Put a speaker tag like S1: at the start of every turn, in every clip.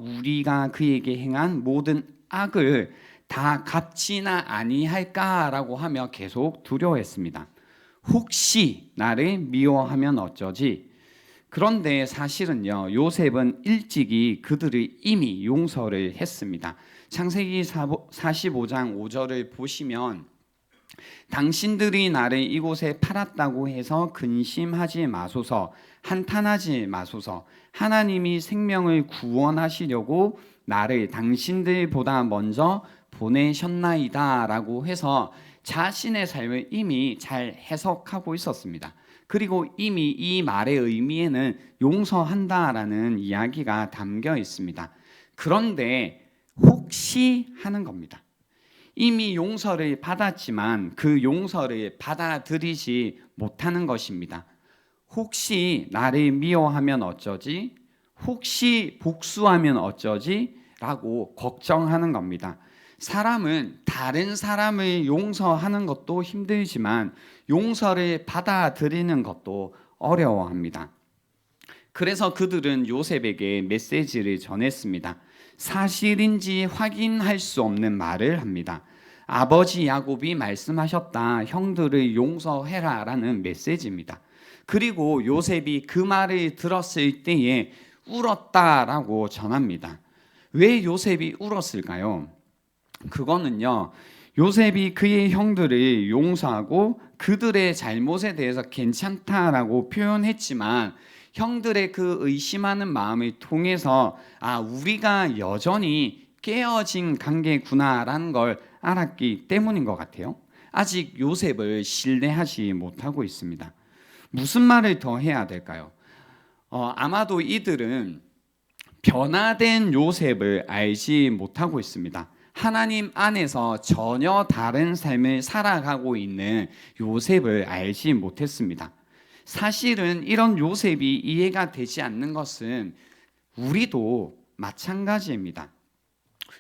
S1: 우리가 그에게 행한 모든 악을 다 갚지나 아니할까라고 하며 계속 두려워했습니다. 혹시 나를 미워하면 어쩌지? 그런데 사실은요, 요셉은 일찍이 그들을 이미 용서를 했습니다. 창세기 45장 5절을 보시면 당신들이 나를 이곳에 팔았다고 해서 근심하지 마소서, 한탄하지 마소서. 하나님이 생명을 구원하시려고 나를 당신들보다 먼저 보내셨나이다 라고 해서 자신의 삶을 이미 잘 해석하고 있었습니다. 그리고 이미 이 말의 의미에는 용서한다라는 이야기가 담겨 있습니다. 그런데 혹시 하는 겁니다. 이미 용서를 받았지만 그 용서를 받아들이지 못하는 것입니다. 혹시 나를 미워하면 어쩌지? 혹시 복수하면 어쩌지? 라고 걱정하는 겁니다. 사람은 다른 사람을 용서하는 것도 힘들지만 용서를 받아들이는 것도 어려워합니다. 그래서 그들은 요셉에게 메시지를 전했습니다. 사실인지 확인할 수 없는 말을 합니다. 아버지 야곱이 말씀하셨다. 형들을 용서해라 라는 메시지입니다. 그리고 요셉이 그 말을 들었을 때에 울었다라고 전합니다. 왜 요셉이 울었을까요? 그거는요, 요셉이 그의 형들을 용서하고 그들의 잘못에 대해서 괜찮다라고 표현했지만 형들의 그 의심하는 마음을 통해서 우리가 여전히 깨어진 관계구나라는 걸 알았기 때문인 것 같아요. 아직 요셉을 신뢰하지 못하고 있습니다. 무슨 말을 더 해야 될까요? 아마도 이들은 변화된 요셉을 알지 못하고 있습니다. 하나님 안에서 전혀 다른 삶을 살아가고 있는 요셉을 알지 못했습니다. 사실은 이런 요셉이 이해가 되지 않는 것은 우리도 마찬가지입니다.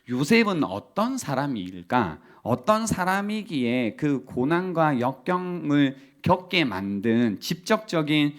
S1: 요셉은 어떤 사람일까? 어떤 사람이기에 그 고난과 역경을 겪게 만든 직접적인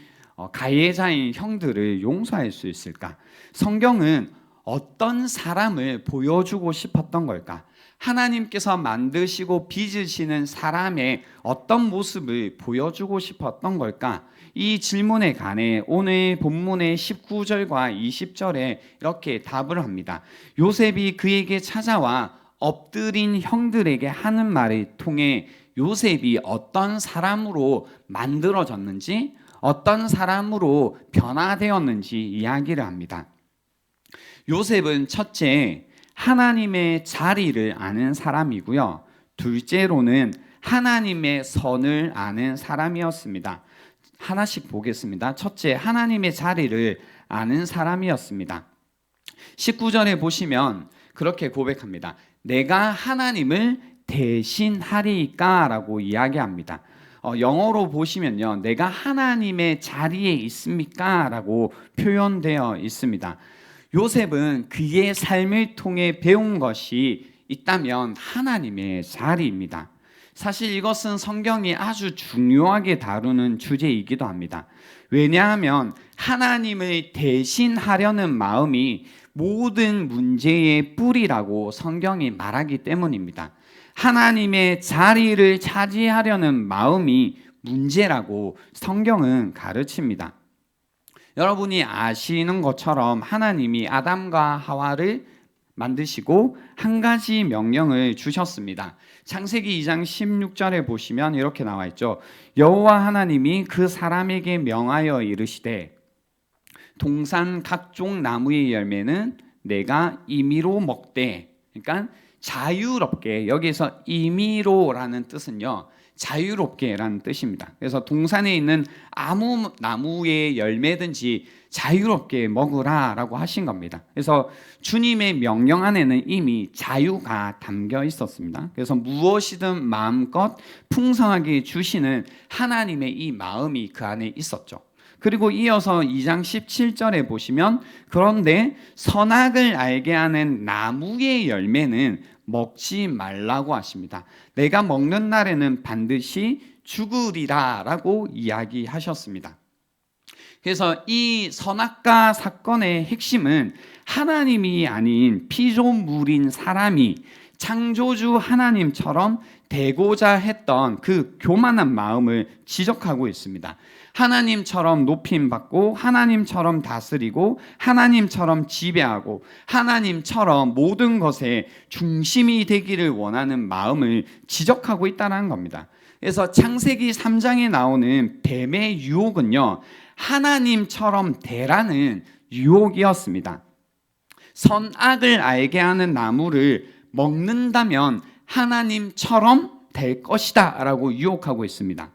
S1: 가해자인 형들을 용서할 수 있을까? 성경은 어떤 사람을 보여주고 싶었던 걸까? 하나님께서 만드시고 빚으시는 사람의 어떤 모습을 보여주고 싶었던 걸까? 이 질문에 관해 오늘 본문의 19절과 20절에 이렇게 답을 합니다. 요셉이 그에게 찾아와 엎드린 형들에게 하는 말을 통해 요셉이 어떤 사람으로 만들어졌는지, 어떤 사람으로 변화되었는지 이야기를 합니다. 요셉은 첫째, 하나님의 자리를 아는 사람이고요. 둘째로는 하나님의 선을 아는 사람이었습니다. 하나씩 보겠습니다. 첫째, 하나님의 자리를 아는 사람이었습니다. 19절에 보시면 그렇게 고백합니다. 내가 하나님을 대신하리까? 라고 이야기합니다. 영어로 보시면요, 내가 하나님의 자리에 있습니까? 라고 표현되어 있습니다. 요셉은 그의 삶을 통해 배운 것이 있다면 하나님의 자리입니다. 사실 이것은 성경이 아주 중요하게 다루는 주제이기도 합니다. 왜냐하면 하나님을 대신하려는 마음이 모든 문제의 뿌리라고 성경이 말하기 때문입니다. 하나님의 자리를 차지하려는 마음이 문제라고 성경은 가르칩니다. 여러분이 아시는 것처럼 하나님이 아담과 하와를 만드시고 한 가지 명령을 주셨습니다. 창세기 2장 16절에 보시면 이렇게 나와 있죠. 여호와 하나님이 그 사람에게 명하여 이르시되 동산 각종 나무의 열매는 내가 임의로 먹되, 그러니까 자유롭게, 여기서 임의로라는 뜻은요, 자유롭게라는 뜻입니다. 그래서 동산에 있는 아무 나무의 열매든지 자유롭게 먹으라라고 하신 겁니다. 그래서 주님의 명령 안에는 이미 자유가 담겨 있었습니다. 그래서 무엇이든 마음껏 풍성하게 주시는 하나님의 이 마음이 그 안에 있었죠. 그리고 이어서 2장 17절에 보시면 그런데 선악을 알게 하는 나무의 열매는 먹지 말라고 하십니다. 내가 먹는 날에는 반드시 죽으리라 라고 이야기하셨습니다. 그래서 이 선악과 사건의 핵심은 하나님이 아닌 피조물인 사람이 창조주 하나님처럼 되고자 했던 그 교만한 마음을 지적하고 있습니다. 하나님처럼 높임받고 하나님처럼 다스리고 하나님처럼 지배하고 하나님처럼 모든 것의 중심이 되기를 원하는 마음을 지적하고 있다는 겁니다. 그래서 창세기 3장에 나오는 뱀의 유혹은요, 하나님처럼 되라는 유혹이었습니다. 선악을 알게 하는 나무를 먹는다면 하나님처럼 될 것이다 라고 유혹하고 있습니다.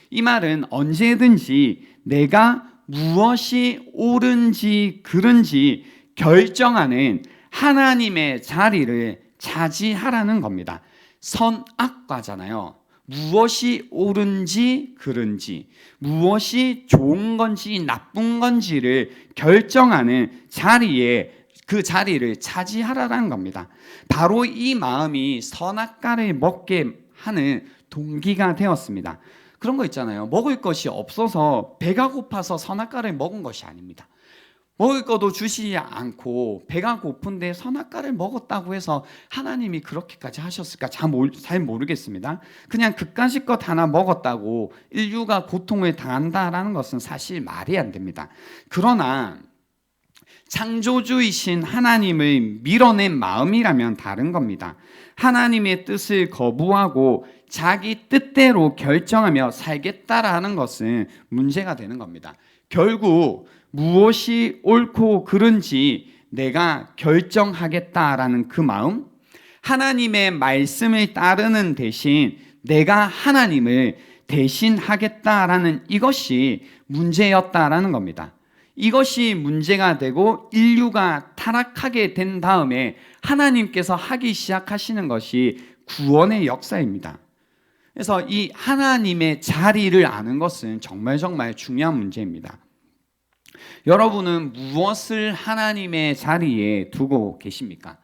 S1: 이 말은 언제든지 내가 무엇이 옳은지 그른지 결정하는 하나님의 자리를 차지하라는 겁니다. 선악과잖아요. 무엇이 옳은지 그른지, 무엇이 좋은 건지 나쁜 건지를 결정하는 자리에 그 자리를 차지하라는 겁니다. 바로 이 마음이 선악과를 먹게 하는 동기가 되었습니다. 그런 거 있잖아요. 먹을 것이 없어서 배가 고파서 선악과를 먹은 것이 아닙니다. 먹을 것도 주시지 않고 배가 고픈데 선악과를 먹었다고 해서 하나님이 그렇게까지 하셨을까 잘 모르겠습니다. 그냥 그까짓 하나 먹었다고 인류가 고통을 당한다라는 것은 사실 말이 안 됩니다. 그러나 창조주이신 하나님을 밀어낸 마음이라면 다른 겁니다. 하나님의 뜻을 거부하고 자기 뜻대로 결정하며 살겠다라는 것은 문제가 되는 겁니다. 결국 무엇이 옳고 그른지 내가 결정하겠다라는 그 마음, 하나님의 말씀을 따르는 대신 내가 하나님을 대신하겠다라는 이것이 문제였다라는 겁니다. 이것이 문제가 되고 인류가 타락하게 된 다음에 하나님께서 하기 시작하시는 것이 구원의 역사입니다. 그래서 이 하나님의 자리를 아는 것은 정말 중요한 문제입니다. 여러분은 무엇을 하나님의 자리에 두고 계십니까?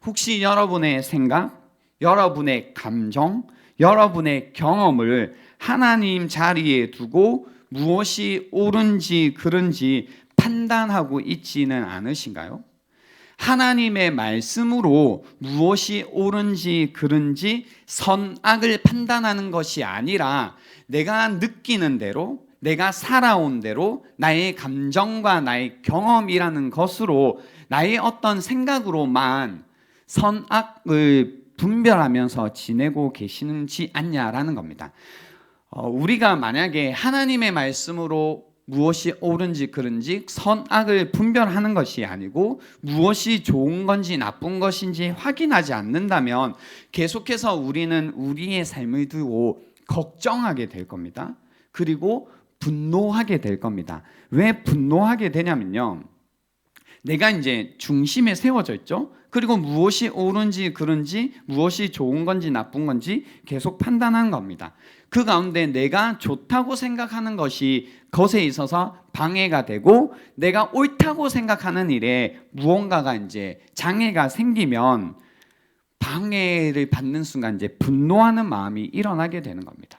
S1: 혹시 여러분의 생각, 여러분의 감정, 여러분의 경험을 하나님 자리에 두고 무엇이 옳은지 그른지 판단하고 있지는 않으신가요? 하나님의 말씀으로 무엇이 옳은지 그른지 선악을 판단하는 것이 아니라 내가 느끼는 대로, 내가 살아온 대로 나의 감정과 나의 경험이라는 것으로 나의 어떤 생각으로만 선악을 분별하면서 지내고 계시는지 않냐라는 겁니다. 우리가 만약에 하나님의 말씀으로 무엇이 옳은지 그른지 선악을 분별하는 것이 아니고 무엇이 좋은 건지 나쁜 것인지 확인하지 않는다면 계속해서 우리는 우리의 삶을 두고 걱정하게 될 겁니다. 그리고 분노하게 될 겁니다. 왜 분노하게 되냐면요, 내가 이제 중심에 세워져 있죠. 그리고 무엇이 옳은지 그른지 무엇이 좋은 건지 나쁜 건지 계속 판단하는 겁니다. 그 가운데 내가 좋다고 생각하는 것이 것에 있어서 방해가 되고 내가 옳다고 생각하는 일에 무언가가 이제 장애가 생기면 방해를 받는 순간 이제 분노하는 마음이 일어나게 되는 겁니다.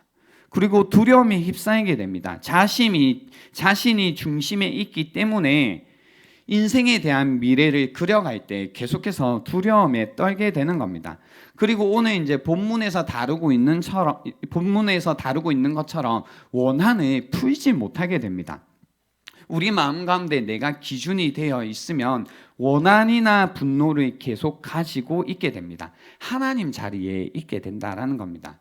S1: 그리고 두려움에 휩싸이게 됩니다. 자신이 중심에 있기 때문에 인생에 대한 미래를 그려갈 때 계속해서 두려움에 떨게 되는 겁니다. 그리고 오늘 이제 본문에서 다루고 있는 것처럼 원한을 풀지 못하게 됩니다. 우리 마음 가운데 내가 기준이 되어 있으면 원한이나 분노를 계속 가지고 있게 됩니다. 하나님 자리에 있게 된다라는 겁니다.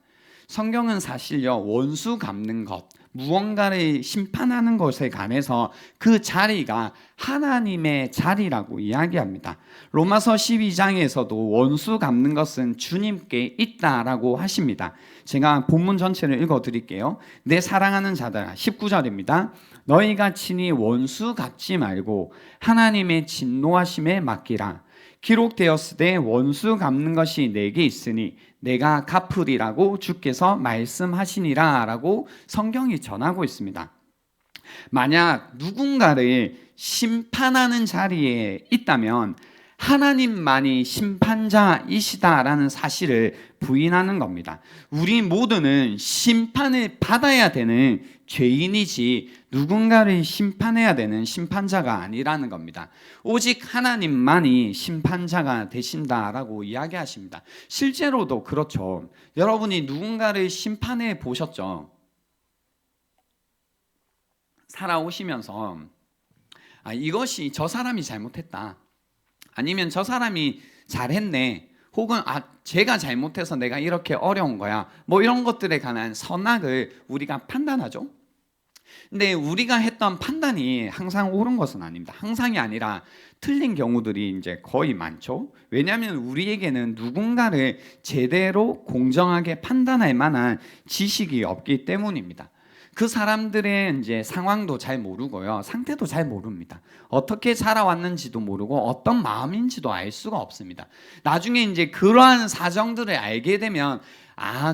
S1: 성경은 사실요, 원수 갚는 것, 무언가를 심판하는 것에 관해서 그 자리가 하나님의 자리라고 이야기합니다. 로마서 12장에서도 원수 갚는 것은 주님께 있다라고 하십니다. 제가 본문 전체를 읽어드릴게요. 내 사랑하는 자들아, 19절입니다. 너희가 친히 원수 갚지 말고 하나님의 진노하심에 맡기라. 기록되었으되 원수 갚는 것이 내게 있으니 내가 갚으리라고 주께서 말씀하시니라 라고 성경이 전하고 있습니다. 만약 누군가를 심판하는 자리에 있다면 하나님만이 심판자이시다라는 사실을 부인하는 겁니다. 우리 모두는 심판을 받아야 되는 죄인이지 누군가를 심판해야 되는 심판자가 아니라는 겁니다. 오직 하나님만이 심판자가 되신다라고 이야기하십니다. 실제로도 그렇죠. 여러분이 누군가를 심판해 보셨죠? 살아오시면서 이것이 저 사람이 잘못했다, 아니면 저 사람이 잘했네, 혹은 제가 잘못해서 내가 이렇게 어려운 거야, 뭐 이런 것들에 관한 선악을 우리가 판단하죠. 근데 우리가 했던 판단이 항상 옳은 것은 아닙니다. 항상이 아니라 틀린 경우들이 이제 거의 많죠. 왜냐하면 우리에게는 누군가를 제대로 공정하게 판단할 만한 지식이 없기 때문입니다. 그 사람들의 이제 상황도 잘 모르고요, 상태도 잘 모릅니다. 어떻게 살아왔는지도 모르고 어떤 마음인지도 알 수가 없습니다. 나중에 이제 그러한 사정들을 알게 되면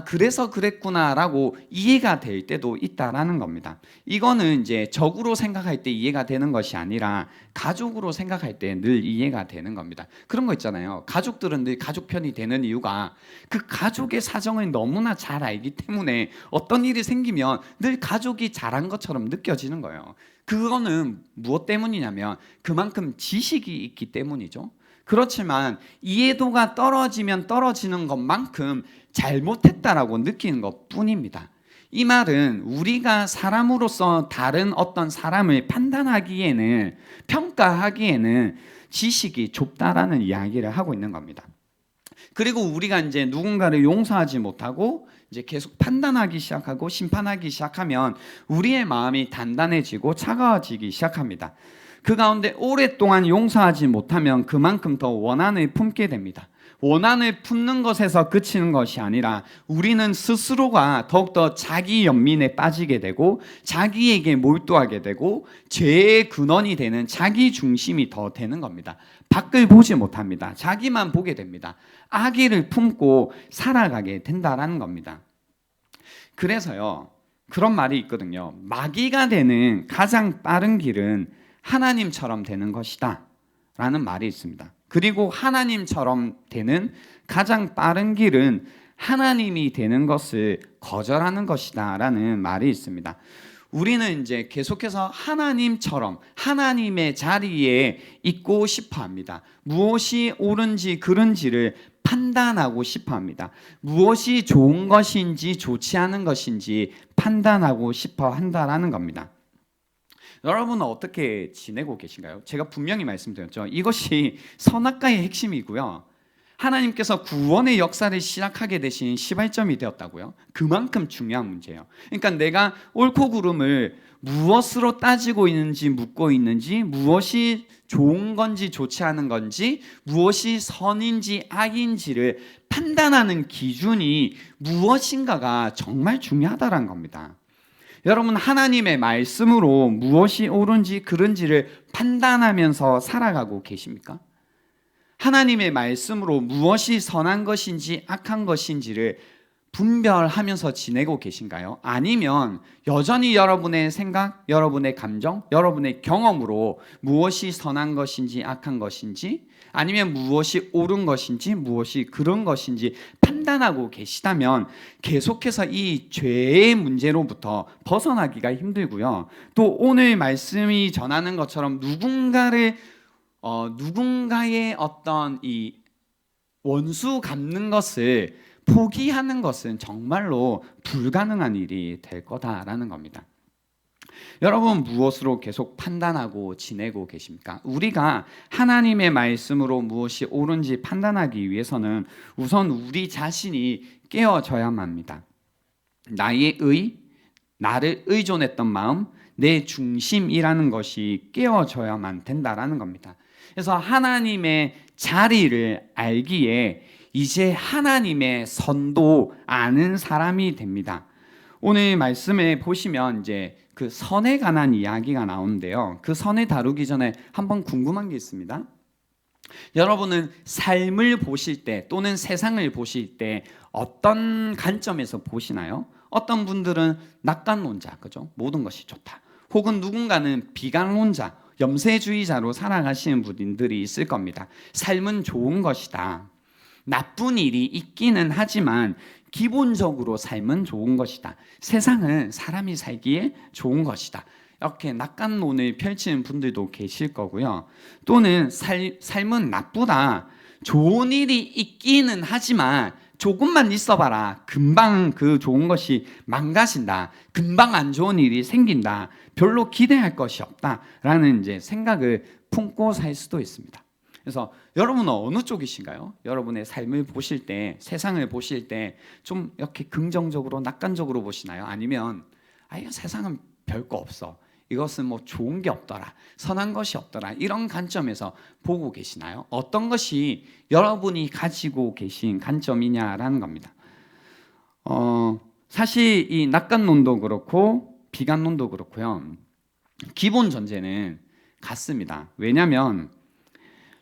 S1: 그래서 그랬구나라고 이해가 될 때도 있다라는 겁니다. 이거는 이제 적으로 생각할 때 이해가 되는 것이 아니라 가족으로 생각할 때 늘 이해가 되는 겁니다. 그런 거 있잖아요. 가족들은 늘 가족 편이 되는 이유가 그 가족의 사정을 너무나 잘 알기 때문에 어떤 일이 생기면 늘 가족이 잘한 것처럼 느껴지는 거예요. 그거는 무엇 때문이냐면 그만큼 지식이 있기 때문이죠. 그렇지만 이해도가 떨어지면 떨어지는 것만큼 잘못했다라고 느끼는 것 뿐입니다. 이 말은 우리가 사람으로서 다른 어떤 사람을 판단하기에는, 평가하기에는 지식이 좁다라는 이야기를 하고 있는 겁니다. 그리고 우리가 이제 누군가를 용서하지 못하고 이제 계속 판단하기 시작하고 심판하기 시작하면 우리의 마음이 단단해지고 차가워지기 시작합니다. 그 가운데 오랫동안 용서하지 못하면 그만큼 더 원한을 품게 됩니다. 원한을 품는 것에서 그치는 것이 아니라 우리는 스스로가 더욱더 자기 연민에 빠지게 되고 자기에게 몰두하게 되고 죄의 근원이 되는 자기 중심이 더 되는 겁니다. 밖을 보지 못합니다. 자기만 보게 됩니다. 악의를 품고 살아가게 된다라는 겁니다. 그래서요, 그런 말이 있거든요. 마귀가 되는 가장 빠른 길은 하나님처럼 되는 것이다 라는 말이 있습니다. 그리고 하나님처럼 되는 가장 빠른 길은 하나님이 되는 것을 거절하는 것이다 라는 말이 있습니다. 우리는 이제 계속해서 하나님처럼 하나님의 자리에 있고 싶어 합니다. 무엇이 옳은지 그른지를 판단하고 싶어 합니다. 무엇이 좋은 것인지 좋지 않은 것인지 판단하고 싶어 한다라는 겁니다. 여러분은 어떻게 지내고 계신가요? 제가 분명히 말씀드렸죠. 이것이 선악과의 핵심이고요. 하나님께서 구원의 역사를 시작하게 되신 시발점이 되었다고요. 그만큼 중요한 문제예요. 그러니까 내가 옳고 그름을 무엇으로 따지고 있는지 묻고 있는지, 무엇이 좋은 건지 좋지 않은 건지, 무엇이 선인지 악인지를 판단하는 기준이 무엇인가가 정말 중요하다는 겁니다. 여러분, 하나님의 말씀으로 무엇이 옳은지 그른지를 판단하면서 살아가고 계십니까? 하나님의 말씀으로 무엇이 선한 것인지 악한 것인지를 분별하면서 지내고 계신가요? 아니면 여전히 여러분의 생각, 여러분의 감정, 여러분의 경험으로 무엇이 선한 것인지 악한 것인지, 아니면 무엇이 옳은 것인지 무엇이 그런 것인지 판단하고 계시다면 계속해서 이 죄의 문제로부터 벗어나기가 힘들고요. 또 오늘 말씀이 전하는 것처럼 누군가의 어떤 이 원수 갚는 것을 포기하는 것은 정말로 불가능한 일이 될 거다라는 겁니다. 여러분, 무엇으로 계속 판단하고 지내고 계십니까? 우리가 하나님의 말씀으로 무엇이 옳은지 판단하기 위해서는 우선 우리 자신이 깨어져야만 합니다. 나를 의존했던 마음, 내 중심이라는 것이 깨어져야만 된다라는 겁니다. 그래서 하나님의 자리를 알기에 이제 하나님의 선도 아는 사람이 됩니다. 오늘 말씀에 보시면 이제 그 선에 관한 이야기가 나오는데요. 그 선을 다루기 전에 한번 궁금한 게 있습니다. 여러분은 삶을 보실 때 또는 세상을 보실 때 어떤 관점에서 보시나요? 어떤 분들은 낙관론자, 그죠? 모든 것이 좋다. 혹은 누군가는 비관론자, 염세주의자로 살아가시는 분들이 있을 겁니다. 삶은 좋은 것이다. 나쁜 일이 있기는 하지만 기본적으로 삶은 좋은 것이다. 세상은 사람이 살기에 좋은 것이다. 이렇게 낙관론을 펼치는 분들도 계실 거고요. 또는 삶은 나쁘다. 좋은 일이 있기는 하지만 조금만 있어봐라. 금방 그 좋은 것이 망가진다. 금방 안 좋은 일이 생긴다. 별로 기대할 것이 없다라는 이제 생각을 품고 살 수도 있습니다. 그래서 여러분은 어느 쪽이신가요? 여러분의 삶을 보실 때, 세상을 보실 때 좀 이렇게 긍정적으로, 낙관적으로 보시나요? 아니면 이거 세상은 별거 없어. 이것은 뭐 좋은 게 없더라. 선한 것이 없더라. 이런 관점에서 보고 계시나요? 어떤 것이 여러분이 가지고 계신 관점이냐라는 겁니다. 사실 이 낙관론도 그렇고 비관론도 그렇고요. 기본 전제는 같습니다. 왜냐하면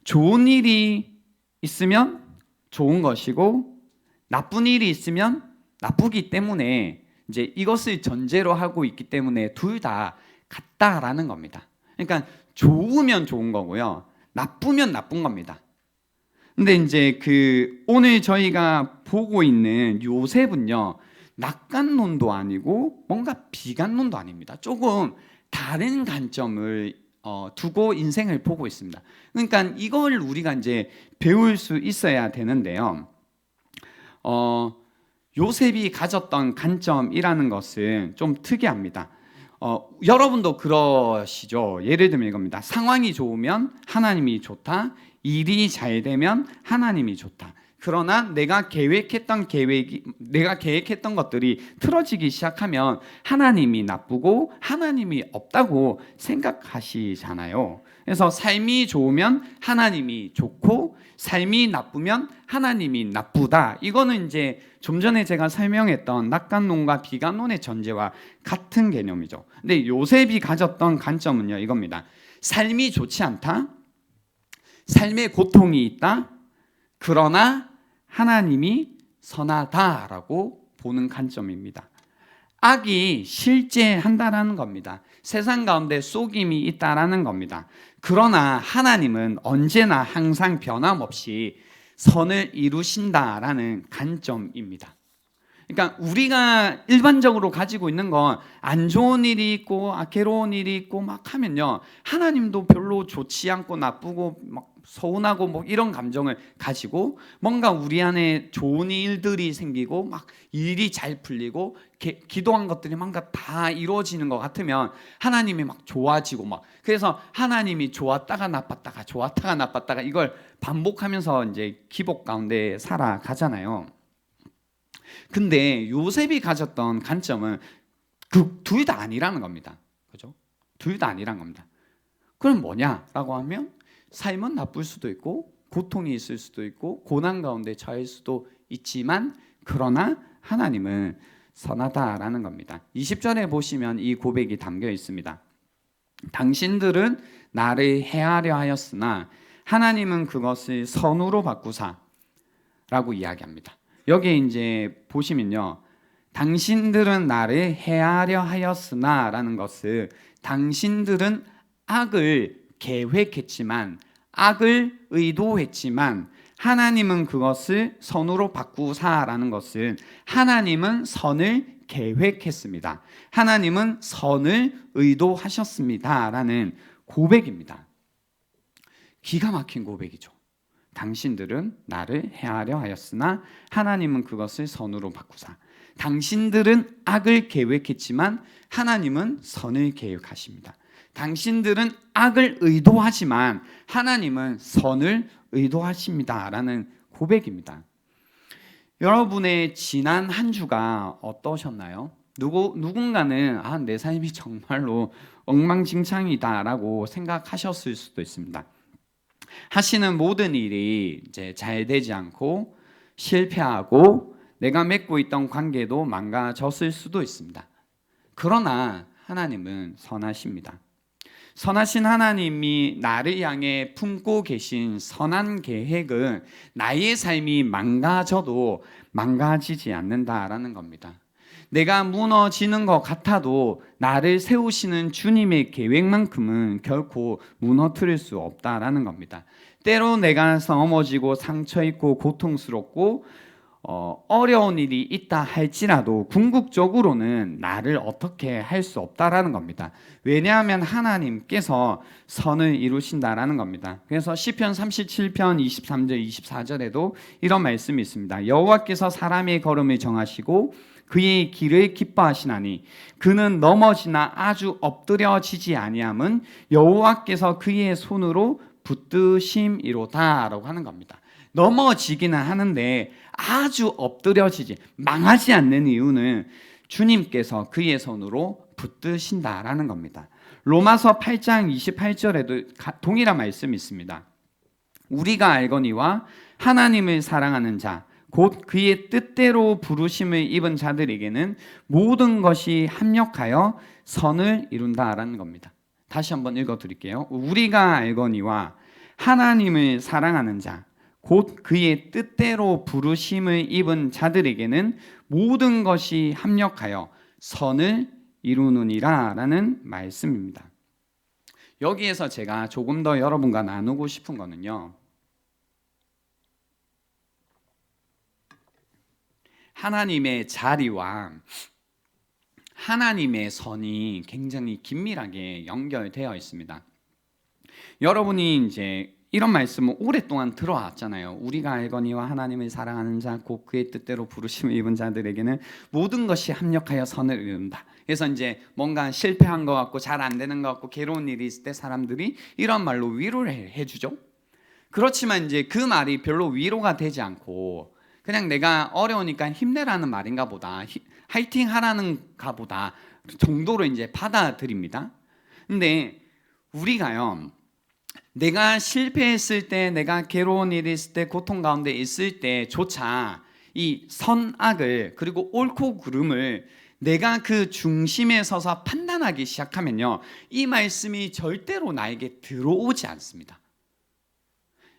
S1: 좋은 일이 있으면 좋은 것이고 나쁜 일이 있으면 나쁘기 때문에 이제 이것을 전제로 하고 있기 때문에 둘 다 같다라는 겁니다. 그러니까 좋으면 좋은 거고요. 나쁘면 나쁜 겁니다. 근데 이제 오늘 저희가 보고 있는 요셉은요. 낙관론도 아니고 뭔가 비관론도 아닙니다. 조금 다른 관점을 두고 인생을 보고 있습니다. 그러니까 이걸 우리가 이제 배울 수 있어야 되는데요. 요셉이 가졌던 관점이라는 것은 좀 특이합니다. 여러분도 그러시죠. 예를 들면 이겁니다. 상황이 좋으면 하나님이 좋다. 일이 잘 되면 하나님이 좋다. 그러나 내가 계획했던 것들이 틀어지기 시작하면 하나님이 나쁘고 하나님이 없다고 생각하시잖아요. 그래서 삶이 좋으면 하나님이 좋고 삶이 나쁘면 하나님이 나쁘다. 이거는 이제 좀 전에 제가 설명했던 낙관론과 비관론의 전제와 같은 개념이죠. 근데 요셉이 가졌던 관점은요, 이겁니다. 삶이 좋지 않다. 삶에 고통이 있다. 그러나 하나님이 선하다라고 보는 관점입니다. 악이 실제한다라는 겁니다. 세상 가운데 속임이 있다라는 겁니다. 그러나 하나님은 언제나 항상 변함없이 선을 이루신다라는 관점입니다. 그러니까 우리가 일반적으로 가지고 있는 건 안 좋은 일이 있고 괴로운 일이 있고 막 하면요, 하나님도 별로 좋지 않고 나쁘고 막 서운하고 뭐 이런 감정을 가지고 뭔가 우리 안에 좋은 일들이 생기고 막 일이 잘 풀리고 기도한 것들이 뭔가 다 이루어지는 것 같으면 하나님이 막 좋아지고 막, 그래서 하나님이 좋았다가 나빴다가 좋았다가 나빴다가 이걸 반복하면서 이제 기복 가운데 살아가잖아요. 근데 요셉이 가졌던 관점은 그 둘 다 아니라는 겁니다. 그죠? 둘 다 아니라는 겁니다. 그럼 뭐냐라고 하면 삶은 나쁠 수도 있고 고통이 있을 수도 있고 고난 가운데 처할 수도 있지만 그러나 하나님은 선하다라는 겁니다. 20절에 보시면 이 고백이 담겨 있습니다. 당신들은 나를 해하려 하였으나 하나님은 그것을 선으로 바꾸사 라고 이야기합니다. 여기에 이제 보시면요, 당신들은 나를 해하려 하였으나 라는 것을 당신들은 악을 계획했지만 악을 의도했지만 하나님은 그것을 선으로 바꾸사라는 것은 하나님은 선을 계획했습니다. 하나님은 선을 의도하셨습니다 라는 고백입니다. 기가 막힌 고백이죠. 당신들은 나를 해하려 하였으나 하나님은 그것을 선으로 바꾸사. 당신들은 악을 계획했지만 하나님은 선을 계획하십니다. 당신들은 악을 의도하지만 하나님은 선을 의도하십니다 라는 고백입니다. 여러분의 지난 한 주가 어떠셨나요? 누군가는 내 삶이 정말로 엉망진창이다 라고 생각하셨을 수도 있습니다. 하시는 모든 일이 이제 잘 되지 않고 실패하고 내가 맺고 있던 관계도 망가졌을 수도 있습니다. 그러나 하나님은 선하십니다. 선하신 하나님이 나를 향해 품고 계신 선한 계획은 나의 삶이 망가져도 망가지지 않는다라는 겁니다. 내가 무너지는 것 같아도 나를 세우시는 주님의 계획만큼은 결코 무너뜨릴 수 없다라는 겁니다. 때로 내가 넘어지고 상처 입고 고통스럽고 어려운 일이 있다 할지라도 궁극적으로는 나를 어떻게 할 수 없다라는 겁니다. 왜냐하면 하나님께서 선을 이루신다라는 겁니다. 그래서 시편 37편 23절 24절에도 이런 말씀이 있습니다. 여호와께서 사람의 걸음을 정하시고 그의 길을 기뻐하시나니 그는 넘어지나 아주 엎드려지지 아니함은 여호와께서 그의 손으로 붙드심이로다라고 하는 겁니다. 넘어지기는 하는데 아주 엎드려지지 망하지 않는 이유는 주님께서 그의 손으로 붙드신다라는 겁니다. 로마서 8장 28절에도 동일한 말씀이 있습니다. 우리가 알거니와 하나님을 사랑하는 자 곧 그의 뜻대로 부르심을 입은 자들에게는 모든 것이 합력하여 선을 이룬다라는 겁니다. 다시 한번 읽어드릴게요. 우리가 알거니와 하나님을 사랑하는 자 곧 그의 뜻대로 부르심을 입은 자들에게는 모든 것이 합력하여 선을 이루느니라 라는 말씀입니다. 여기에서 제가 조금 더 여러분과 나누고 싶은 거는요, 하나님의 자리와 하나님의 선이 굉장히 긴밀하게 연결되어 있습니다. 여러분이 이제 이런 말씀을 오랫동안 들어왔잖아요. 우리가 알거니와 하나님을 사랑하는 자 곧 그의 뜻대로 부르심을 입은 자들에게는 모든 것이 합력하여 선을 이룬다. 그래서 이제 뭔가 실패한 것 같고 잘 안 되는 것 같고 괴로운 일이 있을 때 사람들이 이런 말로 위로를 해주죠. 그렇지만 이제 그 말이 별로 위로가 되지 않고 그냥 내가 어려우니까 힘내라는 말인가 보다, 화이팅 하라는가 보다 정도로 이제 받아들입니다. 근데 우리가요, 내가 실패했을 때, 내가 괴로운 일이 있을 때, 고통 가운데 있을 때조차 이 선악을 그리고 옳고 그름을 내가 그 중심에 서서 판단하기 시작하면요, 이 말씀이 절대로 나에게 들어오지 않습니다.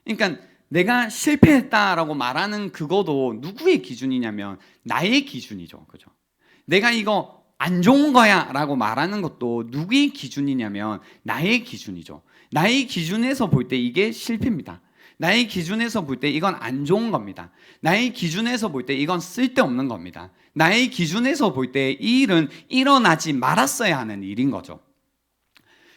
S1: 그러니까 내가 실패했다라고 말하는 그거도 누구의 기준이냐면 나의 기준이죠. 그죠? 내가 이거 안 좋은 거야 라고 말하는 것도 누구의 기준이냐면 나의 기준이죠. 나의 기준에서 볼 때 이게 실패입니다. 나의 기준에서 볼 때 이건 안 좋은 겁니다. 나의 기준에서 볼 때 이건 쓸데없는 겁니다. 나의 기준에서 볼 때 이 일은 일어나지 말았어야 하는 일인 거죠.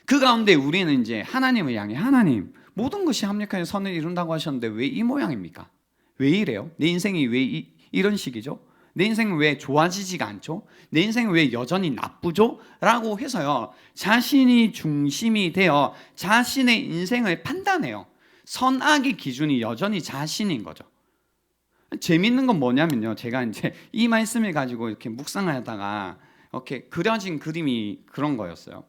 S1: 그 가운데 우리는 이제 하나님을 향해, 하나님 모든 것이 합력하여 선을 이룬다고 하셨는데 왜 이 모양입니까? 왜 이래요? 내 인생이 왜 이런 식이죠? 내 인생은 왜 좋아지지가 않죠? 내 인생은 왜 여전히 나쁘죠? 라고 해서요, 자신이 중심이 되어 자신의 인생을 판단해요. 선악의 기준이 여전히 자신인 거죠. 재밌는 건 뭐냐면요, 제가 이제 이 말씀을 가지고 이렇게 묵상하다가 이렇게 그려진 그림이 그런 거였어요.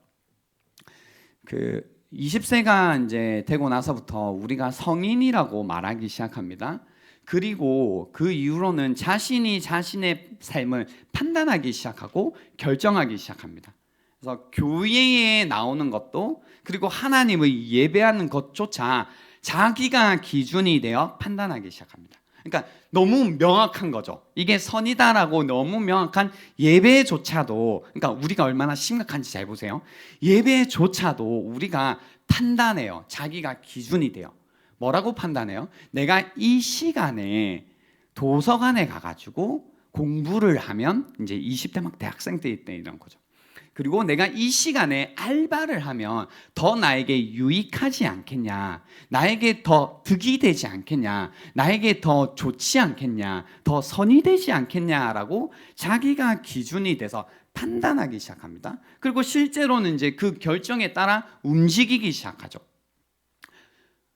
S1: 20세가 이제 되고 나서부터 우리가 성인이라고 말하기 시작합니다. 그리고 그 이후로는 자신이 자신의 삶을 판단하기 시작하고 결정하기 시작합니다. 그래서 교회에 나오는 것도 그리고 하나님을 예배하는 것조차 자기가 기준이 되어 판단하기 시작합니다. 그러니까 너무 명확한 거죠. 이게 선이다라고 너무 명확한 예배조차도, 그러니까 우리가 얼마나 심각한지 잘 보세요. 예배조차도 우리가 판단해요. 자기가 기준이 돼요. 뭐라고 판단해요? 내가 이 시간에 도서관에 가가지고 공부를 하면, 이제 20대 막 대학생 때 이런 거죠. 그리고 내가 이 시간에 알바를 하면 더 나에게 유익하지 않겠냐, 나에게 더 득이 되지 않겠냐, 나에게 더 좋지 않겠냐, 더 선이 되지 않겠냐라고 자기가 기준이 돼서 판단하기 시작합니다. 그리고 실제로는 이제 그 결정에 따라 움직이기 시작하죠.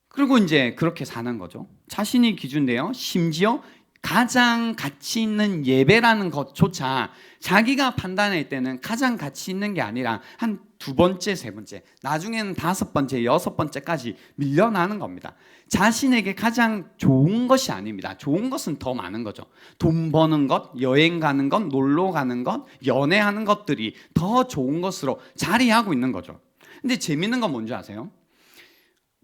S1: 그리고 이제 그렇게 사는 거죠. 자신이 기준돼요. 심지어 가장 가치 있는 예배라는 것조차 자기가 판단할 때는 가장 가치 있는 게 아니라 한 2번째, 3번째, 나중에는 5번째, 6번째까지 밀려나는 겁니다. 자신에게 가장 좋은 것이 아닙니다. 좋은 것은 더 많은 거죠. 돈 버는 것, 여행 가는 것, 놀러 가는 것, 연애하는 것들이 더 좋은 것으로 자리하고 있는 거죠. 근데 재밌는 건 뭔지 아세요?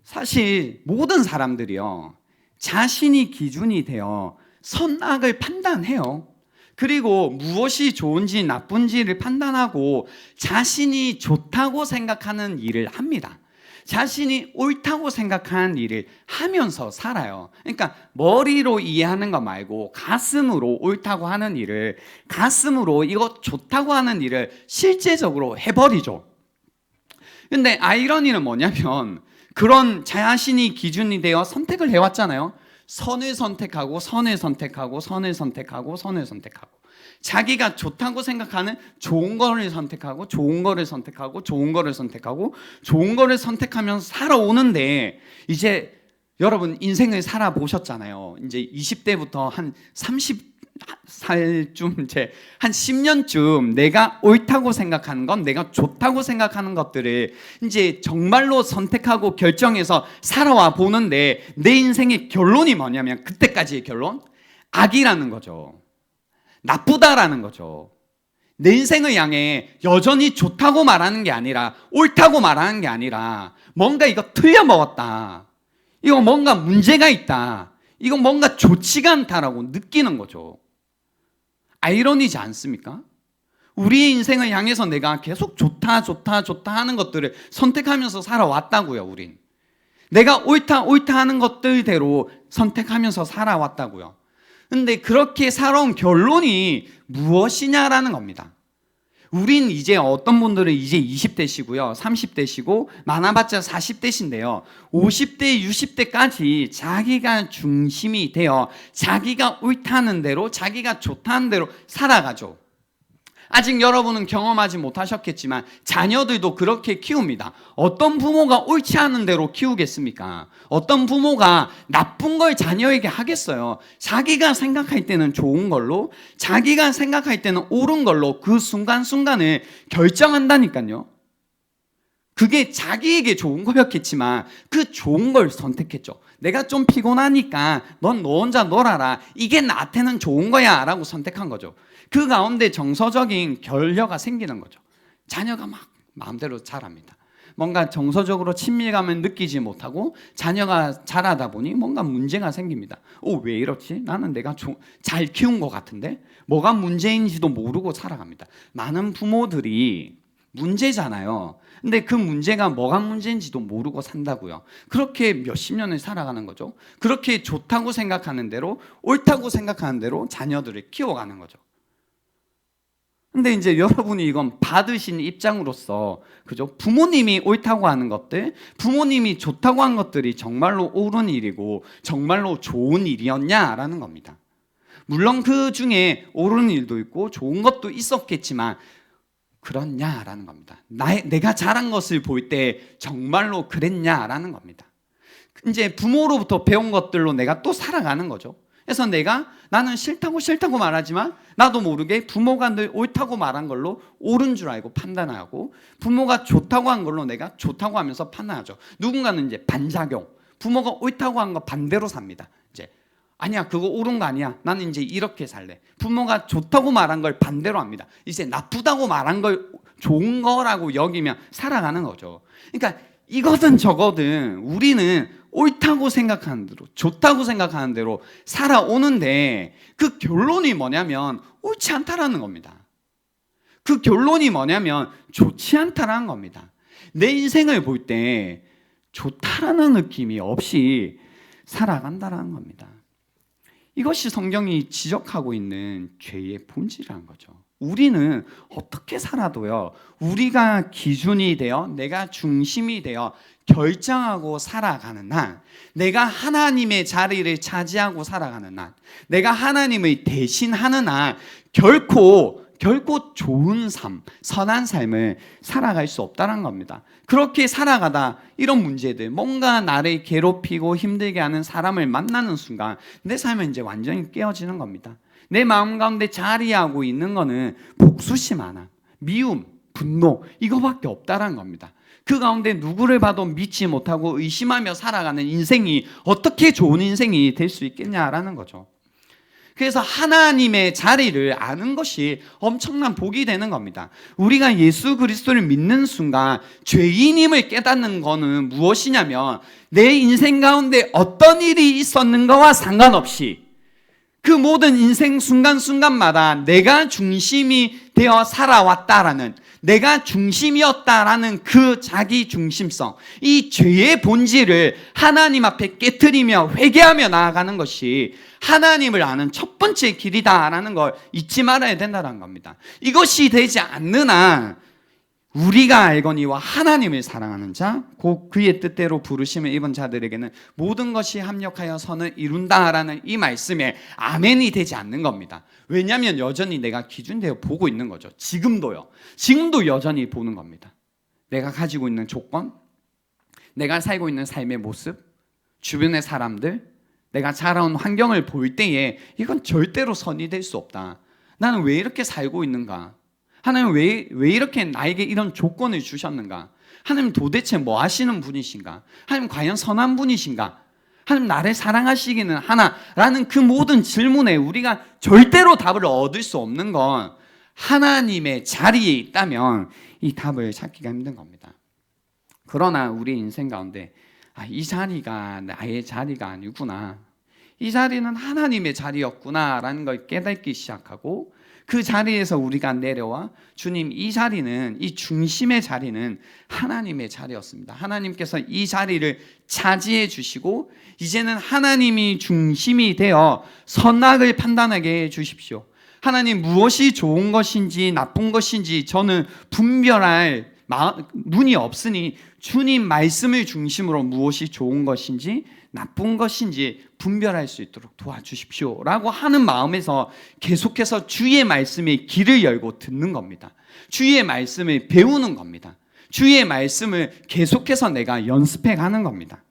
S1: 사실 모든 사람들이요, 자신이 기준이 되어 선악을 판단해요. 그리고 무엇이 좋은지 나쁜지를 판단하고 자신이 좋다고 생각하는 일을 합니다. 자신이 옳다고 생각하는 일을 하면서 살아요. 그러니까 머리로 이해하는 거 말고 가슴으로 옳다고 하는 일을, 가슴으로 이거 좋다고 하는 일을 실제적으로 해버리죠. 근데 아이러니는 뭐냐면 그런 자신이 기준이 되어 선택을 해왔잖아요. 선을 선택하고 선을 선택하고 선을 선택하고 선을 선택하고, 자기가 좋다고 생각하는 좋은 거를 선택하고 좋은 거를 선택하고 좋은 거를 선택하고 좋은 거를 선택하면서 살아오는데, 이제 여러분 인생을 살아보셨잖아요. 이제 20대부터 한 30살쯤, 이제 한 10년쯤 내가 옳다고 생각하는 건, 내가 좋다고 생각하는 것들을 이제 정말로 선택하고 결정해서 살아와 보는데, 내 인생의 결론이 뭐냐면, 그때까지의 결론, 악이라는 거죠. 나쁘다라는 거죠. 내 인생을 향해 여전히 좋다고 말하는 게 아니라, 옳다고 말하는 게 아니라, 뭔가 이거 틀려 먹었다, 이거 뭔가 문제가 있다, 이거 뭔가 좋지가 않다라고 느끼는 거죠. 아이러니지 않습니까? 우리의 인생을 향해서 내가 계속 좋다 좋다 좋다 하는 것들을 선택하면서 살아왔다고요. 우린 내가 옳다 옳다 하는 것들대로 선택하면서 살아왔다고요. 근데 그렇게 살아온 결론이 무엇이냐라는 겁니다. 우린 이제, 어떤 분들은 이제 20대시고요 30대시고 많아봤자 40대신데요 50대 60대까지 자기가 중심이 되어 자기가 옳다는 대로, 자기가 좋다는 대로 살아가죠. 아직 여러분은 경험하지 못하셨겠지만 자녀들도 그렇게 키웁니다. 어떤 부모가 옳지 않은 대로 키우겠습니까? 어떤 부모가 나쁜 걸 자녀에게 하겠어요? 자기가 생각할 때는 좋은 걸로, 자기가 생각할 때는 옳은 걸로 그 순간순간을 결정한다니까요. 그게 자기에게 좋은 거였겠지만 그 좋은 걸 선택했죠. 내가 좀 피곤하니까 넌 너 혼자 놀아라, 이게 나한테는 좋은 거야 라고 선택한 거죠. 그 가운데 정서적인 결여가 생기는 거죠. 자녀가 막 마음대로 자랍니다. 뭔가 정서적으로 친밀감을 느끼지 못하고 자녀가 자라다 보니 뭔가 문제가 생깁니다. 왜 이렇지? 나는 내가 잘 키운 것 같은데? 뭐가 문제인지도 모르고 살아갑니다. 많은 부모들이 문제잖아요. 근데 그 문제가 뭐가 문제인지도 모르고 산다고요. 그렇게 몇십 년을 살아가는 거죠. 그렇게 좋다고 생각하는 대로, 옳다고 생각하는 대로 자녀들을 키워가는 거죠. 근데 이제 여러분이 이건 받으신 입장으로서, 그죠? 부모님이 옳다고 하는 것들, 부모님이 좋다고 한 것들이 정말로 옳은 일이고 정말로 좋은 일이었냐라는 겁니다. 물론 그 중에 옳은 일도 있고 좋은 것도 있었겠지만 그렇냐라는 겁니다. 내가 잘한 것을 볼 때 정말로 그랬냐라는 겁니다. 이제 부모로부터 배운 것들로 내가 또 살아가는 거죠. 그래서 나는 싫다고 말하지만 나도 모르게 부모가 늘 옳다고 말한 걸로 옳은 줄 알고 판단하고, 부모가 좋다고 한 걸로 내가 좋다고 하면서 판단하죠. 누군가는 이제 반작용, 부모가 옳다고 한 거 반대로 삽니다. 이제 아니야, 그거 옳은 거 아니야, 나는 이제 이렇게 살래. 부모가 좋다고 말한 걸 반대로 합니다. 이제 나쁘다고 말한 걸 좋은 거라고 여기면 살아가는 거죠. 그러니까 이거든 저거든 우리는 옳다고 생각하는 대로, 좋다고 생각하는 대로 살아오는데, 그 결론이 뭐냐면 옳지 않다라는 겁니다. 그 결론이 뭐냐면 좋지 않다라는 겁니다. 내 인생을 볼 때 좋다라는 느낌이 없이 살아간다라는 겁니다. 이것이 성경이 지적하고 있는 죄의 본질이라는 거죠. 우리는 어떻게 살아도요, 우리가 기준이 되어 내가 중심이 되어 결정하고 살아가는 한, 내가 하나님의 자리를 차지하고 살아가는 한, 내가 하나님을 대신하는 한 결코 좋은 삶, 선한 삶을 살아갈 수 없다는 겁니다. 그렇게 살아가다 이런 문제들, 뭔가 나를 괴롭히고 힘들게 하는 사람을 만나는 순간 내 삶은 이제 완전히 깨어지는 겁니다. 내 마음 가운데 자리하고 있는 거는 복수심 하나, 미움, 분노, 이거밖에 없다는 겁니다. 그 가운데 누구를 봐도 믿지 못하고 의심하며 살아가는 인생이 어떻게 좋은 인생이 될 수 있겠냐라는 거죠. 그래서 하나님의 자리를 아는 것이 엄청난 복이 되는 겁니다. 우리가 예수 그리스도를 믿는 순간 죄인임을 깨닫는 것은 무엇이냐면, 내 인생 가운데 어떤 일이 있었는가와 상관없이 그 모든 인생 순간순간마다 내가 중심이 되어 살아왔다라는, 내가 중심이었다라는 그 자기 중심성, 이 죄의 본질을 하나님 앞에 깨트리며 회개하며 나아가는 것이 하나님을 아는 첫 번째 길이다라는 걸 잊지 말아야 된다는 겁니다. 이것이 되지 않는 한 우리가 알거니와 하나님을 사랑하는 자, 곧 그의 뜻대로 부르심을 입은 자들에게는 모든 것이 합력하여 선을 이룬다라는 이 말씀에 아멘이 되지 않는 겁니다. 왜냐하면 여전히 내가 기준되어 보고 있는 거죠. 지금도 여전히 보는 겁니다. 내가 가지고 있는 조건, 내가 살고 있는 삶의 모습, 주변의 사람들, 내가 자라온 환경을 볼 때에 이건 절대로 선이 될 수 없다. 나는 왜 이렇게 살고 있는가? 하나님 왜 이렇게 나에게 이런 조건을 주셨는가? 하나님 도대체 뭐 하시는 분이신가? 하나님 과연 선한 분이신가? 하나님 나를 사랑하시기는 하나라는 그 모든 질문에 우리가 절대로 답을 얻을 수 없는 건 하나님의 자리에 있다면 이 답을 찾기가 힘든 겁니다. 그러나 우리 인생 가운데 이 자리가 나의 자리가 아니구나, 이 자리는 하나님의 자리였구나라는 걸 깨닫기 시작하고, 그 자리에서 우리가 내려와 주님, 이 자리는, 이 중심의 자리는 하나님의 자리였습니다. 하나님께서 이 자리를 차지해 주시고 이제는 하나님이 중심이 되어 선악을 판단하게 해 주십시오. 하나님, 무엇이 좋은 것인지 나쁜 것인지 저는 분별할 눈이 없으니 주님 말씀을 중심으로 무엇이 좋은 것인지 나쁜 것인지 분별할 수 있도록 도와주십시오 라고 하는 마음에서 계속해서 주의 말씀에 귀를 열고 듣는 겁니다. 주의 말씀을 배우는 겁니다. 주의 말씀을 계속해서 내가 연습해 가는 겁니다.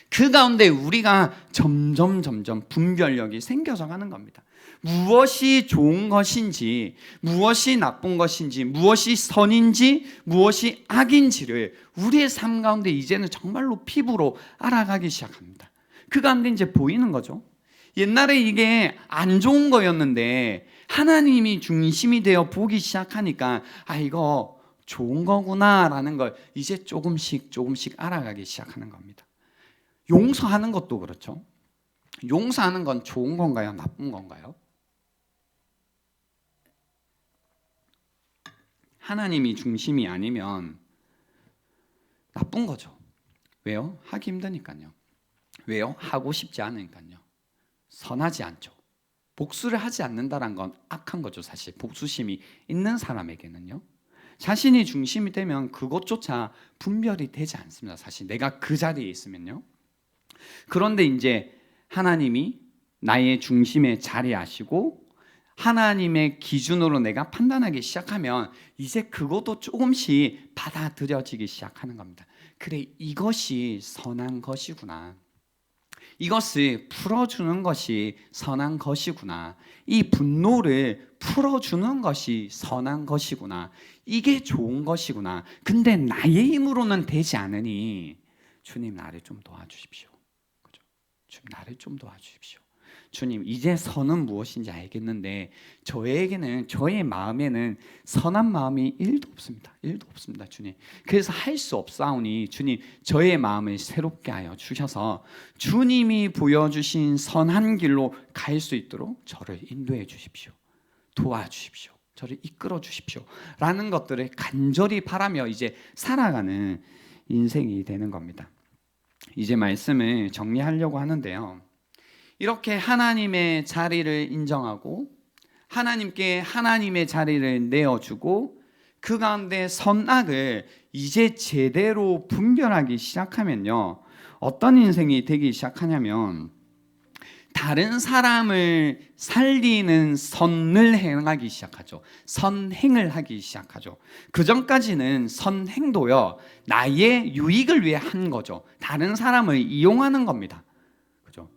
S1: 그 가운데 우리가 점점 분별력이 생겨져 가는 겁니다. 무엇이 좋은 것인지, 무엇이 나쁜 것인지, 무엇이 선인지, 무엇이 악인지를 우리의 삶 가운데 이제는 정말로 피부로 알아가기 시작합니다. 그 가운데 이제 보이는 거죠. 옛날에 이게 안 좋은 거였는데 하나님이 중심이 되어 보기 시작하니까 이거 좋은 거구나라는 걸 이제 조금씩 알아가기 시작하는 겁니다. 용서하는 것도 그렇죠. 용서하는 건 좋은 건가요? 나쁜 건가요? 하나님이 중심이 아니면 나쁜 거죠. 왜요? 하기 힘드니까요. 왜요? 하고 싶지 않으니까요. 선하지 않죠. 복수를 하지 않는다는 건 악한 거죠. 사실 복수심이 있는 사람에게는요. 자신이 중심이 되면 그것조차 분별이 되지 않습니다. 사실 내가 그 자리에 있으면요. 그런데 이제 하나님이 나의 중심에 자리하시고 하나님의 기준으로 내가 판단하기 시작하면 이제 그것도 조금씩 받아들여지기 시작하는 겁니다. 그래, 이것이 선한 것이구나. 이것을 풀어주는 것이 선한 것이구나. 이 분노를 풀어주는 것이 선한 것이구나. 이게 좋은 것이구나. 근데 나의 힘으로는 되지 않으니 주님 나를 좀 도와주십시오. 그죠? 주님 나를 좀 도와주십시오. 주님, 이제 선은 무엇인지 알겠는데 저에게는, 저의 마음에는 선한 마음이 1도 없습니다. 1도 없습니다, 주님. 그래서 할 수 없사오니 주님, 저의 마음을 새롭게 하여 주셔서 주님이 보여주신 선한 길로 갈 수 있도록 저를 인도해 주십시오. 도와주십시오. 저를 이끌어 주십시오. 라는 것들을 간절히 바라며 이제 살아가는 인생이 되는 겁니다. 이제 말씀을 정리하려고 하는데요. 이렇게 하나님의 자리를 인정하고 하나님께 하나님의 자리를 내어주고 그 가운데 선악을 이제 제대로 분별하기 시작하면요, 어떤 인생이 되기 시작하냐면 다른 사람을 살리는 선을 행하기 시작하죠. 선행을 하기 시작하죠. 그 전까지는 선행도요, 나의 유익을 위해 한 거죠. 다른 사람을 이용하는 겁니다.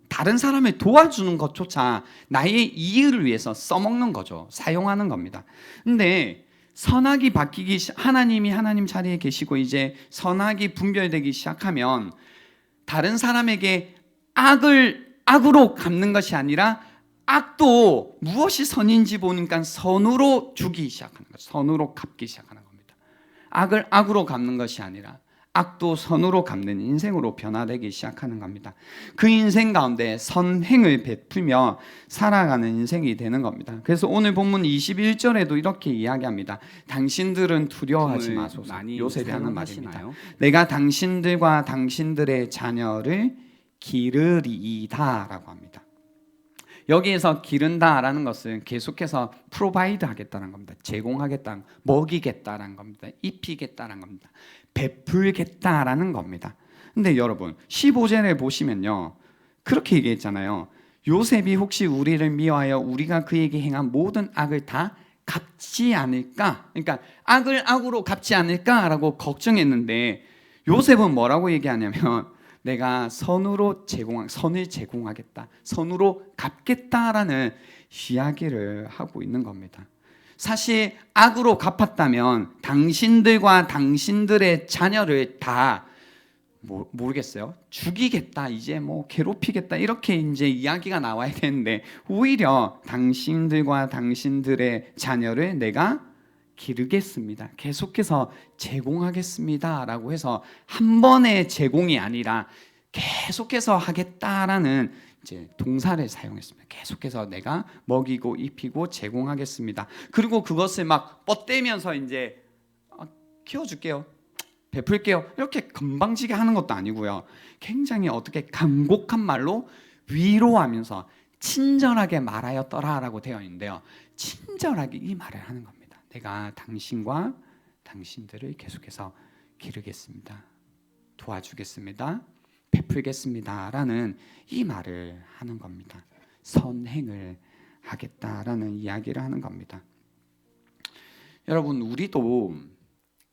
S1: 다른 사람을 도와주는 것조차 나의 이익을 위해서 써먹는 거죠. 사용하는 겁니다. 근데 선악이 바뀌기, 하나님이 하나님 자리에 계시고 이제 선악이 분별되기 시작하면 다른 사람에게 악으로 갚는 것이 아니라 악도 무엇이 선인지 보니까 선으로 주기 시작하는 거죠. 선으로 갚기 시작하는 겁니다. 악을 악으로 갚는 것이 아니라 악도 선으로 갚는 인생으로 변화되기 시작하는 겁니다. 그 인생 가운데 선행을 베풀며 살아가는 인생이 되는 겁니다. 그래서 오늘 본문 21절에도 이렇게 이야기합니다. 당신들은 두려워하지 마소서. 요셉이 하는 말입니다. 내가 당신들과 당신들의 자녀를 기르리이다 라고 합니다. 여기에서 기른다라는 것은 계속해서 프로바이드 하겠다는 겁니다. 제공하겠다, 먹이겠다라는 겁니다. 입히겠다라는 겁니다. 베풀겠다라는 겁니다. 근데 여러분 15절에 보시면요, 그렇게 얘기했잖아요. 요셉이 혹시 우리를 미워하여 우리가 그에게 행한 모든 악을 다 갚지 않을까? 그러니까 악을 악으로 갚지 않을까라고 걱정했는데 요셉은 뭐라고 얘기하냐면 내가 선을 제공하겠다, 선으로 갚겠다라는 이야기를 하고 있는 겁니다. 사실 악으로 갚았다면 당신들과 당신들의 자녀를 다 모르겠어요, 죽이겠다, 이제 뭐 괴롭히겠다, 이렇게 이제 이야기가 나와야 되는데 오히려 당신들과 당신들의 자녀를 내가 기르겠습니다, 계속해서 제공하겠습니다 라고 해서 한 번의 제공이 아니라 계속해서 하겠다라는 이제 동사를 사용했습니다. 계속해서 내가 먹이고 입히고 제공하겠습니다. 그리고 그것을 막 뻗대면서 이제 키워줄게요, 베풀게요, 이렇게 건방지게 하는 것도 아니고요. 굉장히 어떻게 간곡한 말로 위로하면서 친절하게 말하였더라라고 되어 있는데요. 친절하게 이 말을 하는 겁니다. 내가 당신과 당신들을 계속해서 기르겠습니다, 도와주겠습니다, 베풀겠습니다 라는 이 말을 하는 겁니다. 선행을 하겠다라는 이야기를 하는 겁니다. 여러분, 우리도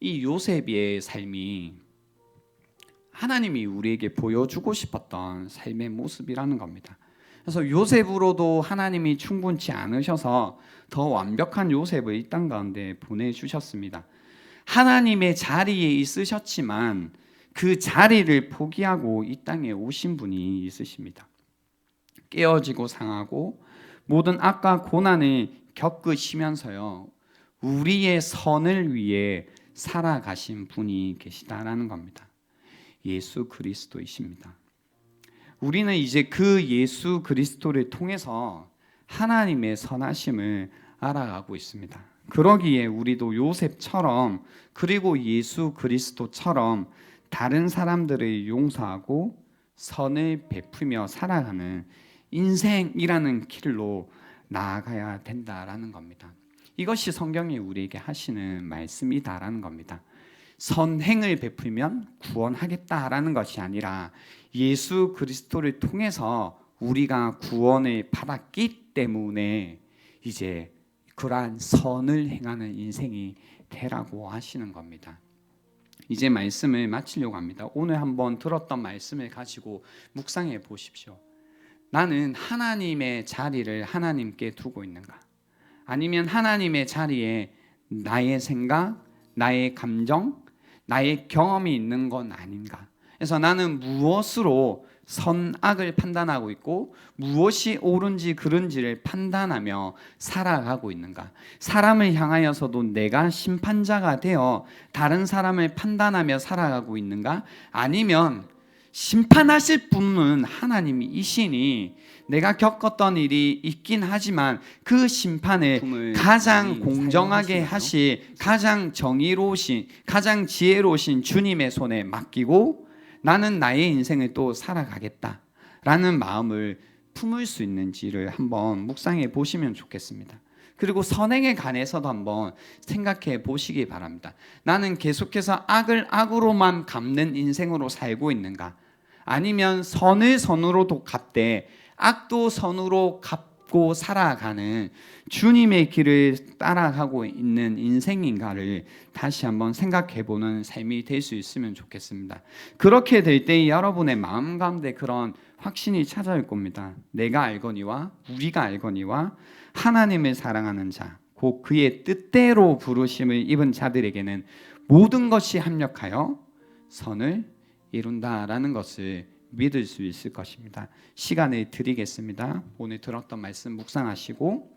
S1: 이 요셉의 삶이 하나님이 우리에게 보여주고 싶었던 삶의 모습이라는 겁니다. 그래서 요셉으로도 하나님이 충분치 않으셔서 더 완벽한 요셉을 이 땅 가운데 보내주셨습니다. 하나님의 자리에 있으셨지만 그 자리를 포기하고 이 땅에 오신 분이 있으십니다. 깨어지고 상하고 모든 악과 고난을 겪으시면서요, 우리의 선을 위해 살아가신 분이 계시다라는 겁니다. 예수 그리스도이십니다. 우리는 이제 그 예수 그리스도를 통해서 하나님의 선하심을 알아가고 있습니다. 그러기에 우리도 요셉처럼 그리고 예수 그리스도처럼 다른 사람들을 용서하고 선을 베풀며 살아가는 인생이라는 길로 나아가야 된다라는 겁니다. 이것이 성경이 우리에게 하시는 말씀이다라는 겁니다. 선행을 베풀면 구원하겠다라는 것이 아니라 예수 그리스도를 통해서 우리가 구원을 받았기 때문에 이제 그러한 선을 행하는 인생이 되라고 하시는 겁니다. 이제 말씀을 마치려고 합니다. 오늘 한번 들었던 말씀을 가지고 묵상해 보십시오. 나는 하나님의 자리를 하나님께 두고 있는가? 아니면 하나님의 자리에 나의 생각, 나의 감정, 나의 경험이 있는 건 아닌가? 그래서 나는 무엇으로 선악을 판단하고 있고 무엇이 옳은지 그른지를 판단하며 살아가고 있는가? 사람을 향하여서도 내가 심판자가 되어 다른 사람을 판단하며 살아가고 있는가? 아니면 심판하실 분은 하나님이시니 내가 겪었던 일이 있긴 하지만 그 심판을 가장 공정하게 하시, 가장 정의로우신, 가장 지혜로우신 주님의 손에 맡기고 나는 나의 인생을 또 살아가겠다라는 마음을 품을 수 있는지를 한번 묵상해 보시면 좋겠습니다. 그리고 선행에 관해서도 한번 생각해 보시기 바랍니다. 나는 계속해서 악을 악으로만 갚는 인생으로 살고 있는가? 아니면 선을 선으로도 갚되 악도 선으로 갚고 살아가는 주님의 길을 따라가고 있는 인생인가를 다시 한번 생각해 보는 삶이 될 수 있으면 좋겠습니다. 그렇게 될 때 여러분의 마음 가운데 그런 확신이 찾아올 겁니다. 내가 알거니와 우리가 알거니와 하나님을 사랑하는 자, 곧 그의 뜻대로 부르심을 입은 자들에게는 모든 것이 합력하여 선을 이룬다라는 것을 믿을 수 있을 것입니다. 시간을 드리겠습니다. 오늘 들었던 말씀 묵상하시고